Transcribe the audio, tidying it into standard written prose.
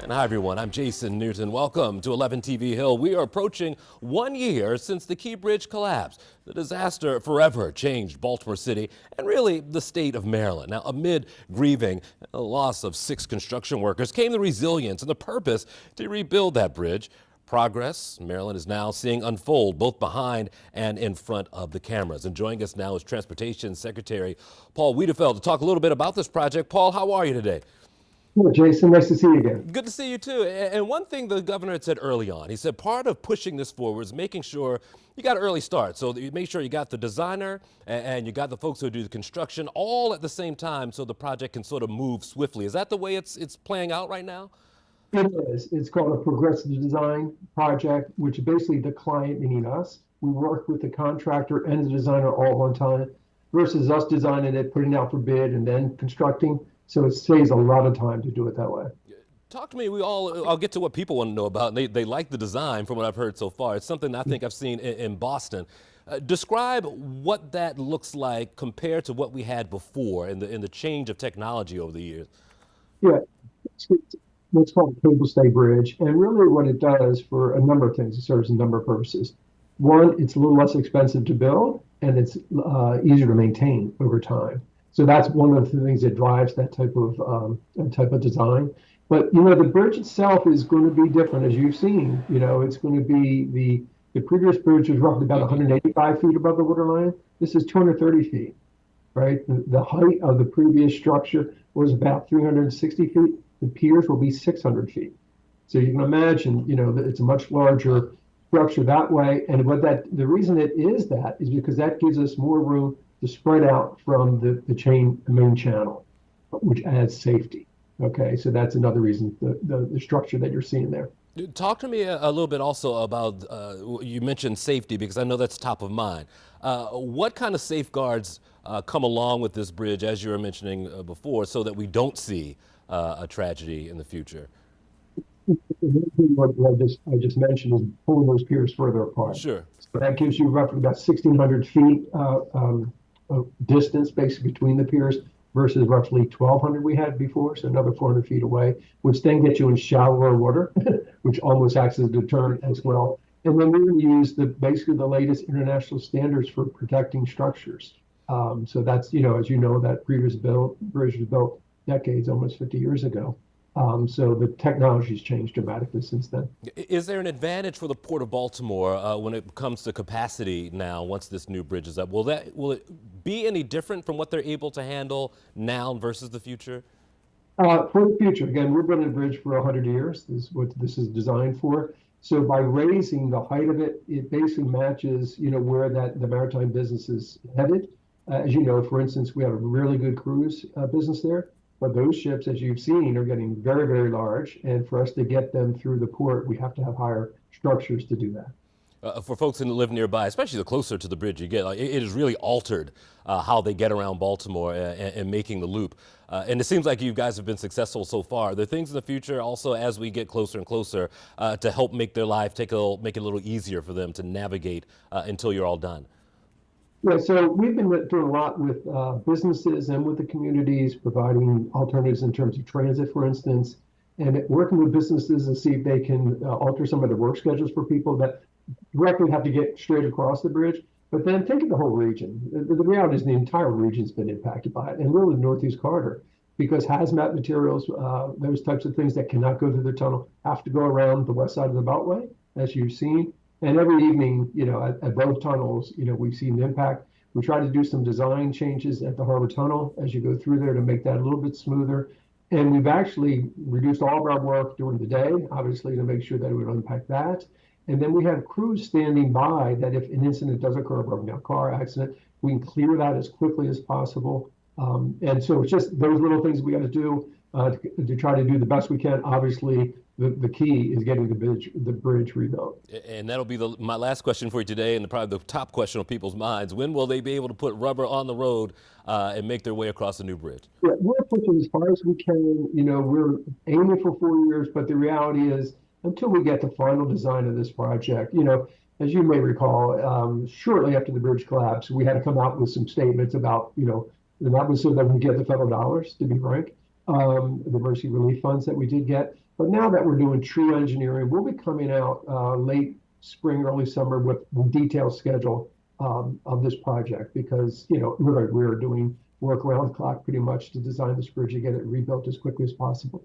And hi, everyone. I'm Jason Newton. Welcome to 11 TV Hill. We are approaching 1 year since the Key Bridge collapsed. The disaster forever changed Baltimore City and really the state of Maryland. Now, amid grieving the loss of 6 construction workers came the resilience and the purpose to rebuild that bridge. Progress Maryland is now seeing unfold both behind and in front of the cameras. And joining us now is Transportation Secretary Paul Wiedefeld to talk a little bit about this project. Paul, how are you today? Well, Jason, nice to see you again. Good to see you too. And one thing the governor had said early on, he said part of pushing this forward is making sure you got an early start. So that you make sure you got the designer and you got the folks who do the construction all at the same time so the project can sort of move swiftly. Is that the way it's playing out right now? It is. It's called a progressive design project, which basically the client, meaning us, we work with the contractor and the designer all at one time versus us designing it, putting it out for bid, and then constructing. So it saves a lot of time to do it that way. Talk to me. I'll get to what people want to know about. They like the design from what I've heard so far. It's something I think I've seen in Boston. Describe what that looks like compared to what we had before in the change of technology over the years. Yeah, it's what's called a cable stay bridge. And really what it does for a number of things, it serves a number of purposes. One, it's a little less expensive to build and it's easier to maintain over time. So that's one of the things that drives that type of design. But the bridge itself is going to be different, as you've seen. It's going to be the previous bridge was roughly about 185 feet above the waterline. This is 230 feet, right? The height of the previous structure was about 360 feet. The piers will be 600 feet. So you can imagine, that it's a much larger structure that way. And the reason it is that is because that gives us more room to spread out from the main channel, which adds safety. Okay, so that's another reason, the structure that you're seeing there. Talk to me a little bit also about, you mentioned safety because I know that's top of mind. What kind of safeguards come along with this bridge, as you were mentioning before, so that we don't see a tragedy in the future? What I just mentioned is pulling those piers further apart. Sure. So that gives you roughly about 1,600 feet distance basically between the piers versus roughly 1,200 we had before, so another 400 feet away, which then gets you in shallower water, which almost acts as a deterrent as well. And then we're going to use basically the latest international standards for protecting structures. So that's, as you know, that previous bridge was built decades, almost 50 years ago. So the technology's changed dramatically since then. Is there an advantage for the Port of Baltimore when it comes to capacity now once this new bridge is up? Will it be any different from what they're able to handle now versus the future? For the future, again, we're building a bridge for 100 years. This is what this is designed for. So by raising the height of it, it basically matches, where the maritime business is headed. As you know, for instance, we have a really good cruise business there. But those ships, as you've seen, are getting very, very large. And for us to get them through the port, we have to have higher structures to do that. For folks who live nearby, especially the closer to the bridge you get, it has really altered how they get around Baltimore and making the loop. And it seems like you guys have been successful so far. Are there things in the future also as we get closer and closer to help make their life, make it a little easier for them to navigate until you're all done? Yeah, so we've been doing a lot with businesses and with the communities, providing alternatives in terms of transit, for instance, and working with businesses to see if they can alter some of the work schedules for people that directly have to get straight across the bridge. But then think of the whole region. The reality is the entire region's been impacted by it, and really the Northeast Corridor, because hazmat materials, those types of things that cannot go through the tunnel, have to go around the west side of the Beltway, as you've seen. And every evening, at both tunnels, we've seen the impact. We try to do some design changes at the Harbor Tunnel as you go through there to make that a little bit smoother. And we've actually reduced all of our work during the day, obviously, to make sure that it would impact that. And then we have crews standing by that if an incident does occur, a broken down car accident, we can clear that as quickly as possible. And so it's just those little things we got to do to try to do the best we can. Obviously, the key is getting the bridge rebuilt. And that'll be my last question for you today, and probably the top question on people's minds. When will they be able to put rubber on the road and make their way across the new bridge? Yeah, we're pushing as far as we can. We're aiming for 4 years, but the reality is until we get the final design of this project, as you may recall, shortly after the bridge collapse, we had to come out with some statements about, and that was so that we get the federal dollars, to be frank, the emergency relief funds that we did get. But now that we're doing true engineering, we'll be coming out late spring, early summer with a detailed schedule of this project because, we're doing work around the clock pretty much to design this bridge to get it rebuilt as quickly as possible.